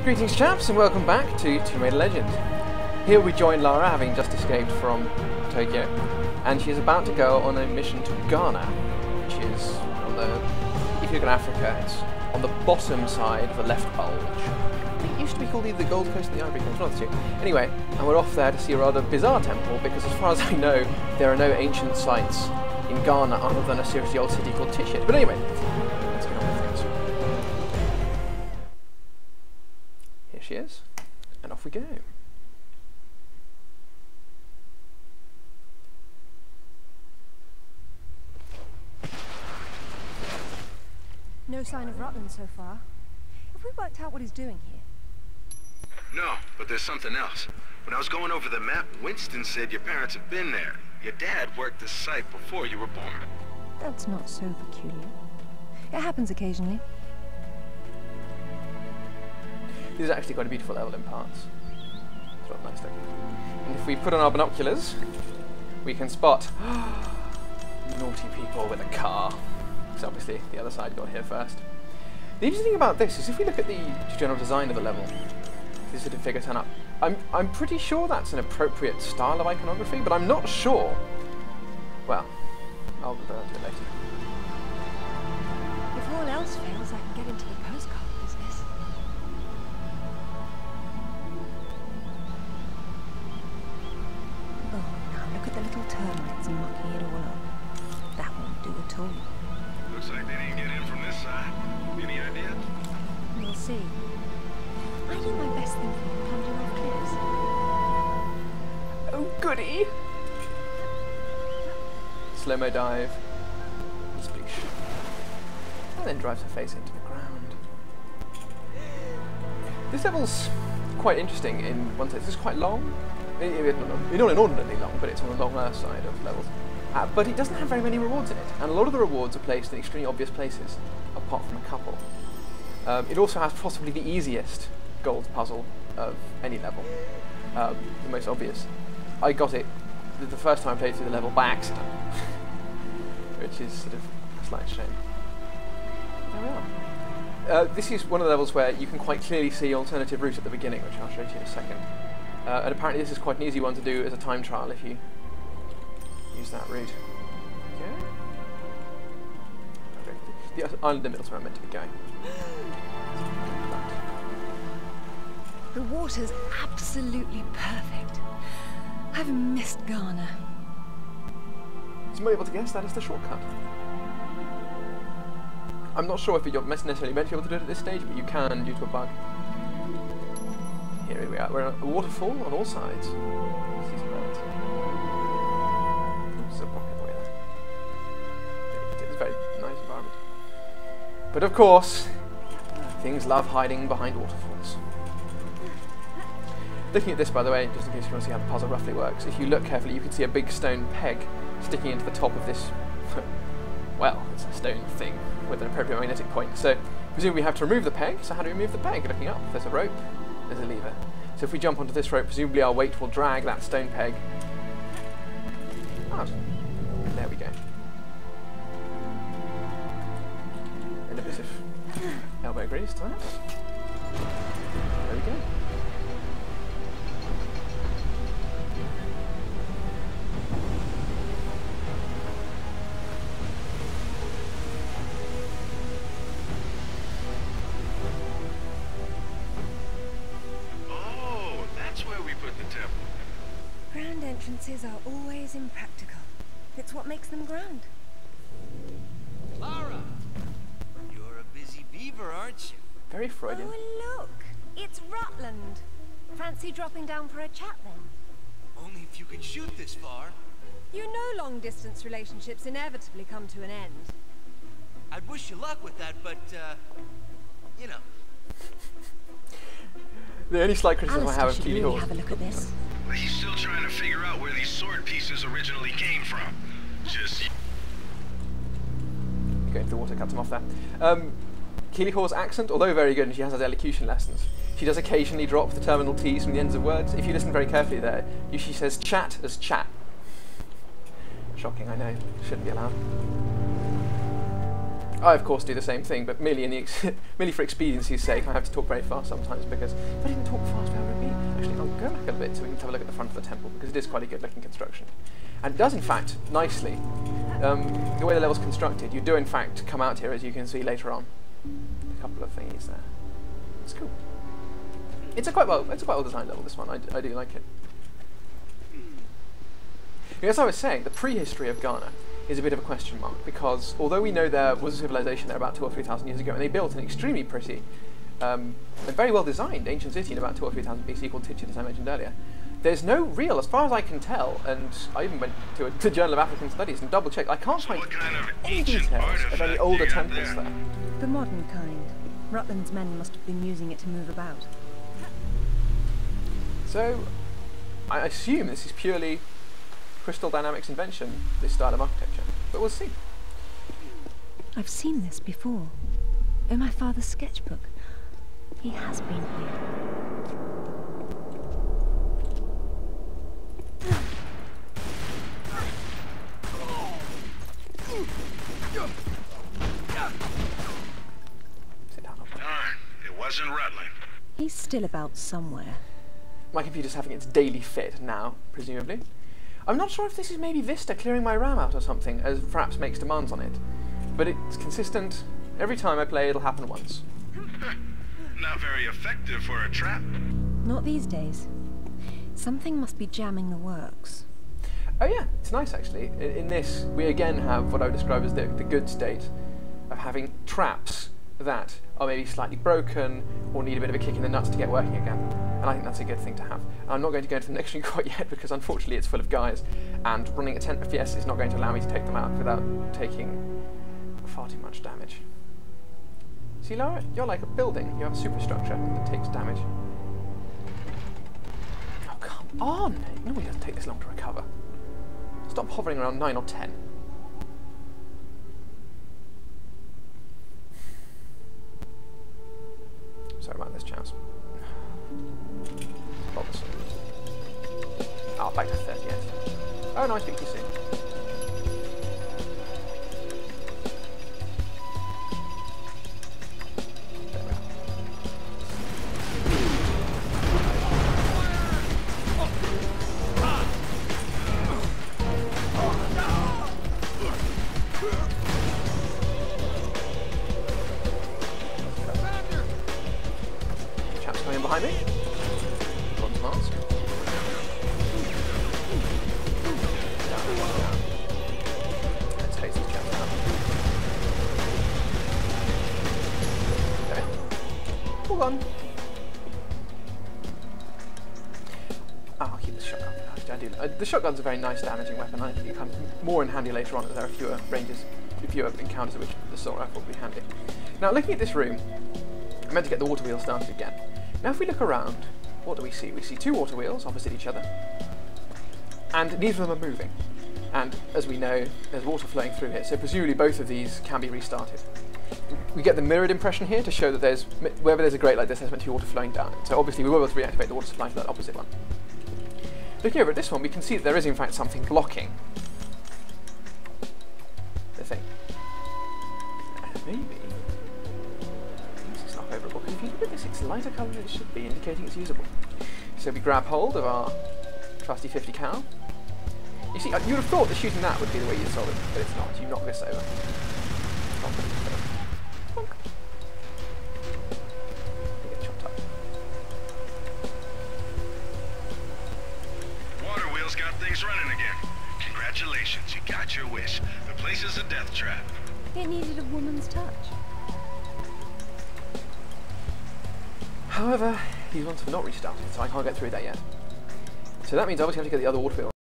Greetings chaps and welcome back to Tomb Raider Legend. Here we join Lara, having just escaped from Tokyo, and she is about to go on a mission to Ghana, which is on the, if you look at Africa, it's on the bottom side of the left bulge. I think it used to be called either the Gold Coast or the Ivory Coast, one of the two. Anyway, and we're off there to see a rather bizarre temple, because as far as I know, there are no ancient sites in Ghana other than a seriously old city called Tishit. But anyway, let's get on with things. Here she is, and off we go. No sign of Rutland so far. Have we worked out what he's doing here? No, but there's something else. When I was going over the map, Winston said your parents have been there. Your dad worked this site before you were born. That's not so peculiar. It happens occasionally. This is actually quite a beautiful level in parts. It's rather nice looking. And if we put on our binoculars, we can spot naughty people with a car. Because obviously the other side got here first. The interesting thing about this is if we look at the general design of the level, this sort of figure turn up, I'm pretty sure that's an appropriate style of iconography, but I'm not sure. Well, I'll revert to it later. If all else fails, I can get into the postcard business. Oh, now look at the little termites mucking it all up. That won't do at all. Looks like they didn't get in from this side. Any idea? We'll see. I do my best thinking of plunging off cliffs. Oh goody! Slow-mo dive. Splish. And then drives her face into the ground. This level's quite interesting in one sense. It's quite long. Not inordinately long, but it's on the longer side of levels. But it doesn't have very many rewards in it, and a lot of the rewards are placed in extremely obvious places, apart from a couple. It also has possibly the easiest gold puzzle of any level, the most obvious. I got it the first time I played through the level by accident, which is sort of a slight shame. There we are. This is one of the levels where you can quite clearly see alternative route at the beginning, which I'll show you in a second. And apparently this is quite an easy one to do as a time trial if you use that route. Okay. The island in the middle is where I'm meant to be going. The water's absolutely perfect. I've missed Ghana. So I'm able to guess that is the shortcut. I'm not sure if you're necessarily meant to be able to do it at this stage, but you can due to a bug. Here we are. We're at a waterfall on all sides. See some birds. There's a pocket away there. It's a very nice environment. But of course, things love hiding behind waterfalls. Looking at this, by the way, just in case you want to see how the puzzle roughly works, if you look carefully you can see a big stone peg sticking into the top of this, well, it's a stone thing with an appropriate magnetic point. So presumably we have to remove the peg, so how do we remove the peg? Looking up, there's a rope, there's a lever. So if we jump onto this rope, presumably our weight will drag that stone peg out. There we go. And a bit of elbow grease to that. There we go. Grand entrances are always impractical. It's what makes them grand. Lara! You're a busy beaver, aren't you? Very Freudian. Oh, look! It's Rutland. Fancy dropping down for a chat then? Only if you can shoot this far. You know long-distance relationships inevitably come to an end. I'd wish you luck with that, but, you know. The only slight criticism I have of Keely Hall. Have a look at this. But he's still trying to figure out where these sword pieces originally came from. Just... Go into the water, cuts him off there. Keely Hall's accent, although very good, and she has her elocution lessons, she does occasionally drop the terminal T's from the ends of words. If you listen very carefully there, she says chat as chat. Shocking, I know. Shouldn't be allowed. I of course do the same thing, but merely merely for expediency's sake, I have to talk very fast sometimes, because if I didn't talk fast, where would it be? Actually, I'll go back a bit so we can have a look at the front of the temple, because it is quite a good looking construction. And it does in fact, nicely, the way the level's constructed, you do in fact come out here, as you can see later on. A couple of thingies there. It's cool. It's a quite well designed level, this one. I do like it. As I was saying, the prehistory of Ghana is a bit of a question mark, because although we know there was a civilization there about 2,000 or 3,000 years ago, and they built an extremely pretty and very well designed ancient city in about 2,000 or 3,000 BC called Tichin, as I mentioned earlier, there's no real, as far as I can tell, and I even went to the Journal of African Studies and double checked, I can't find any details of any older temples there. The modern kind. Rutland's men must have been using it to move about. So, I assume this is purely Crystal Dynamics' invention, this style of architecture, but we'll see. I've seen this before. In my father's sketchbook. He has been here. Sit down. Darn, it wasn't Rutland. He's still about somewhere. My computer's having its daily fit now, presumably. I'm not sure if this is maybe Vista clearing my RAM out or something, as perhaps makes demands on it. But it's consistent. Every time I play, it'll happen once. Not very effective for a trap. Not these days. Something must be jamming the works. Oh yeah, it's nice actually. In this, we again have what I would describe as the good state of having traps that are maybe slightly broken or need a bit of a kick in the nuts to get working again. And I think that's a good thing to have. And I'm not going to go into the next screen quite yet, because unfortunately it's full of guys, and running at 10 FPS is not going to allow me to take them out without taking far too much damage. See, Lara, you're like a building. You have a superstructure that takes damage. Oh, come on! It normally doesn't take this long to recover. Stop hovering around 9 or 10. Sorry about this, chaps. Oh, back to 30, yes. Oh, no, I speak too soon. There we are. Chaps coming in behind me. Bronze mask. Let's face these chaps out. Okay. Hold on. Oh, I'll keep the shotgun. The shotgun's a very nice damaging weapon. I think it comes more in handy later on, as there are fewer encounters at which the assault rifle will be handy. Now, looking at this room, I'm meant to get the water wheel started again. Now, if we look around, what do we see? We see two water wheels opposite each other, and neither of them are moving. And as we know, there's water flowing through here, so presumably both of these can be restarted. We get the mirrored impression here to show that wherever there's a grate like this, there's meant to be water flowing down. So obviously we will be able to reactivate the water supply for that opposite one. Looking over at this one, we can see that there is in fact something blocking the thing. And maybe it's not favourable. If you look at this, it's lighter colour than it should be, indicating it's usable. So we grab hold of our trusty 50 cal. You see, you would have thought that shooting that would be the way you solve it, but it's not. You knock this over. Bonk. You get chopped up. Water wheel's got things running again. Congratulations, you got your wish. The place is a death trap. It needed a woman's touch. However, these ones have not restarted, so I can't get through that yet. So that means obviously I have to get the other water wheel.